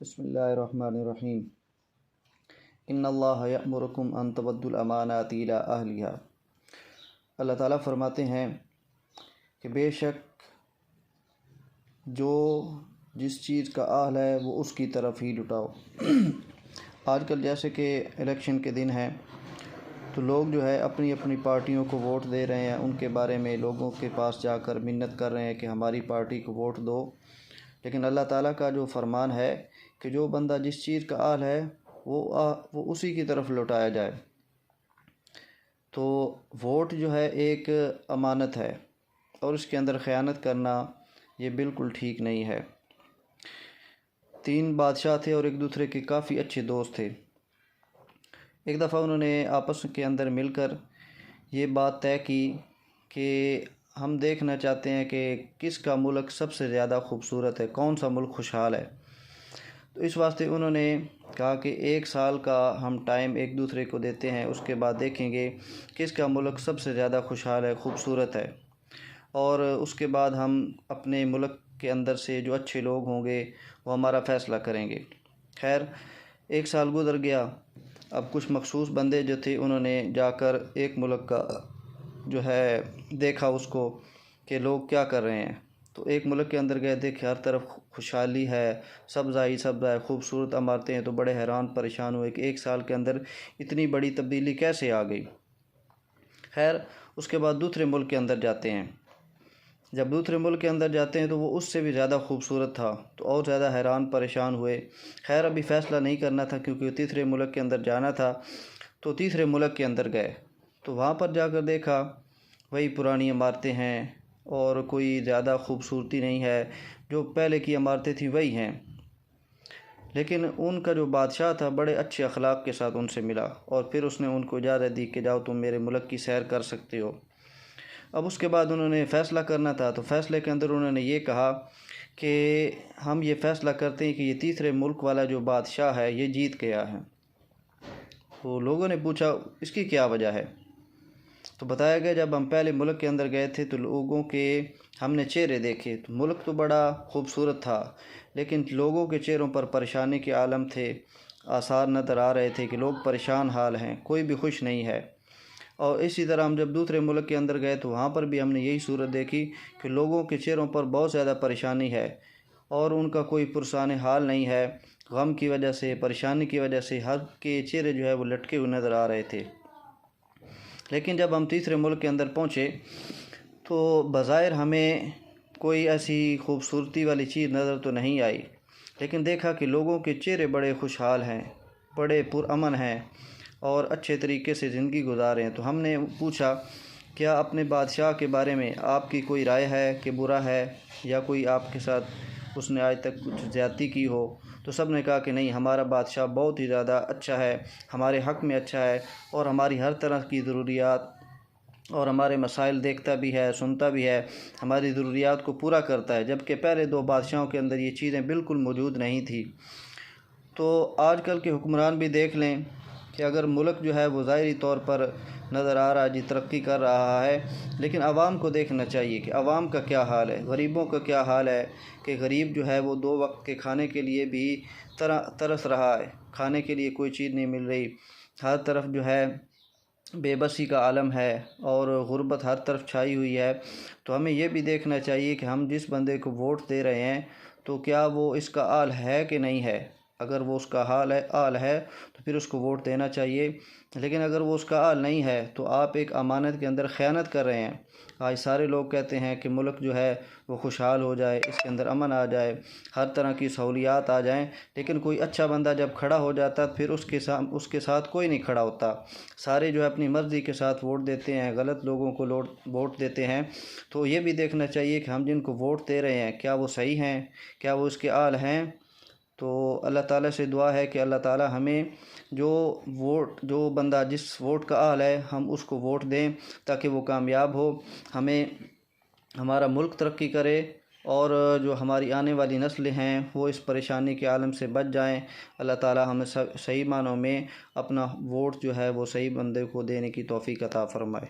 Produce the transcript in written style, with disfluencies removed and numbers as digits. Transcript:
بسم اللہ الرحمن الرحیم۔ ان اللہ یأمرکم ان تؤدوا الامانات الی اہلہا۔ اللہ تعالیٰ فرماتے ہیں کہ بے شک جو جس چیز کا اہل ہے وہ اس کی طرف ہی لٹاؤ۔ آج کل جیسے کہ الیکشن کے دن ہیں تو لوگ جو ہے اپنی اپنی پارٹیوں کو ووٹ دے رہے ہیں، ان کے بارے میں لوگوں کے پاس جا کر منت کر رہے ہیں کہ ہماری پارٹی کو ووٹ دو۔ لیکن اللہ تعالیٰ کا جو فرمان ہے کہ جو بندہ جس چیز کا اہل ہے وہ اسی کی طرف لوٹایا جائے۔ تو ووٹ جو ہے ایک امانت ہے اور اس کے اندر خیانت کرنا یہ بالکل ٹھیک نہیں ہے۔ 3 بادشاہ تھے اور ایک دوسرے کے کافی اچھے دوست تھے۔ ایک دفعہ انہوں نے آپس کے اندر مل کر یہ بات طے کی کہ ہم دیکھنا چاہتے ہیں کہ کس کا ملک سب سے زیادہ خوبصورت ہے، کون سا ملک خوشحال ہے۔ تو اس واسطے انہوں نے کہا کہ 1 سال کا ہم ٹائم ایک دوسرے کو دیتے ہیں، اس کے بعد دیکھیں گے کس کا ملک سب سے زیادہ خوشحال ہے، خوبصورت ہے، اور اس کے بعد ہم اپنے ملک کے اندر سے جو اچھے لوگ ہوں گے وہ ہمارا فیصلہ کریں گے۔ خیر 1 سال گزر گیا۔ اب کچھ مخصوص بندے جو تھے انہوں نے جا کر ایک ملک کا جو ہے دیکھا اس کو کہ لوگ کیا کر رہے ہیں۔ تو ایک ملک کے اندر گئے، دیکھے ہر طرف خوشحالی ہے، سبزہ ہی سبزہ ہے، خوبصورت عمارتیں ہیں، تو بڑے حیران پریشان ہوئے کہ 1 سال کے اندر اتنی بڑی تبدیلی کیسے آ گئی۔ خیر اس کے بعد دوسرے ملک کے اندر جاتے ہیں۔ جب دوسرے ملک کے اندر جاتے ہیں تو وہ اس سے بھی زیادہ خوبصورت تھا، تو اور زیادہ حیران پریشان ہوئے۔ خیر ابھی فیصلہ نہیں کرنا تھا کیونکہ تیسرے ملک کے اندر جانا تھا، تو تیسرے ملک کے اندر گئے تو وہاں پر جا کر دیکھا وہی پرانی عمارتیں ہیں اور کوئی زیادہ خوبصورتی نہیں ہے، جو پہلے کی عمارتیں تھیں وہی ہیں۔ لیکن ان کا جو بادشاہ تھا بڑے اچھے اخلاق کے ساتھ ان سے ملا اور پھر اس نے ان کو اجازت دی کہ جاؤ تم میرے ملک کی سیر کر سکتے ہو۔ اب اس کے بعد انہوں نے فیصلہ کرنا تھا، تو فیصلے کے اندر انہوں نے یہ کہا کہ ہم یہ فیصلہ کرتے ہیں کہ یہ تیسرے ملک والا جو بادشاہ ہے یہ جیت گیا ہے۔ تو لوگوں نے پوچھا اس کی کیا وجہ ہے؟ تو بتایا گیا جب ہم پہلے ملک کے اندر گئے تھے تو لوگوں کے ہم نے چہرے دیکھے، تو ملک تو بڑا خوبصورت تھا لیکن لوگوں کے چہروں پر پریشانی کے عالم تھے، آثار نظر آ رہے تھے کہ لوگ پریشان حال ہیں، کوئی بھی خوش نہیں ہے۔ اور اسی طرح ہم جب دوسرے ملک کے اندر گئے تو وہاں پر بھی ہم نے یہی صورت دیکھی کہ لوگوں کے چہروں پر بہت زیادہ پریشانی ہے اور ان کا کوئی پرسان حال نہیں ہے، غم کی وجہ سے، پریشانی کی وجہ سے ہر کے چہرے جو ہے وہ لٹکے ہوئے نظر آ رہے تھے۔ لیکن جب ہم تیسرے ملک کے اندر پہنچے تو بظاہر ہمیں کوئی ایسی خوبصورتی والی چیز نظر تو نہیں آئی، لیکن دیکھا کہ لوگوں کے چہرے بڑے خوشحال ہیں، بڑے پرامن ہیں اور اچھے طریقے سے زندگی گزار رہے ہیں۔ تو ہم نے پوچھا کیا اپنے بادشاہ کے بارے میں آپ کی کوئی رائے ہے کہ برا ہے یا کوئی آپ کے ساتھ اس نے آج تک کچھ زیادتی کی ہو؟ تو سب نے کہا کہ نہیں، ہمارا بادشاہ بہت ہی زیادہ اچھا ہے، ہمارے حق میں اچھا ہے اور ہماری ہر طرح کی ضروریات اور ہمارے مسائل دیکھتا بھی ہے، سنتا بھی ہے، ہماری ضروریات کو پورا کرتا ہے، جبکہ پہلے 2 بادشاہوں کے اندر یہ چیزیں بالکل موجود نہیں تھی۔ تو آج کل کے حکمران بھی دیکھ لیں کہ اگر ملک جو ہے وہ ظاہری طور پر نظر آ رہا ہے جی ترقی کر رہا ہے، لیکن عوام کو دیکھنا چاہیے کہ عوام کا کیا حال ہے، غریبوں کا کیا حال ہے، کہ غریب جو ہے وہ 2 وقت کے کھانے کے لیے بھی ترس رہا ہے، کھانے کے لیے کوئی چیز نہیں مل رہی، ہر طرف جو ہے بے بسی کا عالم ہے اور غربت ہر طرف چھائی ہوئی ہے۔ تو ہمیں یہ بھی دیکھنا چاہیے کہ ہم جس بندے کو ووٹ دے رہے ہیں تو کیا وہ اس کا اہل ہے کہ نہیں ہے۔ اگر وہ اس کا اہل ہے تو پھر اس کو ووٹ دینا چاہیے، لیکن اگر وہ اس کا اہل نہیں ہے تو آپ ایک امانت کے اندر خیانت کر رہے ہیں۔ آج سارے لوگ کہتے ہیں کہ ملک جو ہے وہ خوشحال ہو جائے، اس کے اندر امن آ جائے، ہر طرح کی سہولیات آ جائیں، لیکن کوئی اچھا بندہ جب کھڑا ہو جاتا ہے پھر اس کے ساتھ کوئی نہیں کھڑا ہوتا۔ سارے جو ہے اپنی مرضی کے ساتھ ووٹ دیتے ہیں، غلط لوگوں کو ووٹ دیتے ہیں۔ تو یہ بھی دیکھنا چاہیے کہ ہم جن کو ووٹ دے رہے ہیں کیا وہ صحیح ہیں، کیا وہ اس کے اہل ہیں۔ تو اللہ تعالیٰ سے دعا ہے کہ اللہ تعالیٰ ہمیں جو بندہ جس ووٹ کا اہل ہے ہم اس کو ووٹ دیں تاکہ وہ کامیاب ہو، ہمیں ہمارا ملک ترقی کرے اور جو ہماری آنے والی نسلیں ہیں وہ اس پریشانی کے عالم سے بچ جائیں۔ اللہ تعالیٰ ہمیں صحیح معنوں میں اپنا ووٹ جو ہے وہ صحیح بندے کو دینے کی توفیق عطا فرمائے۔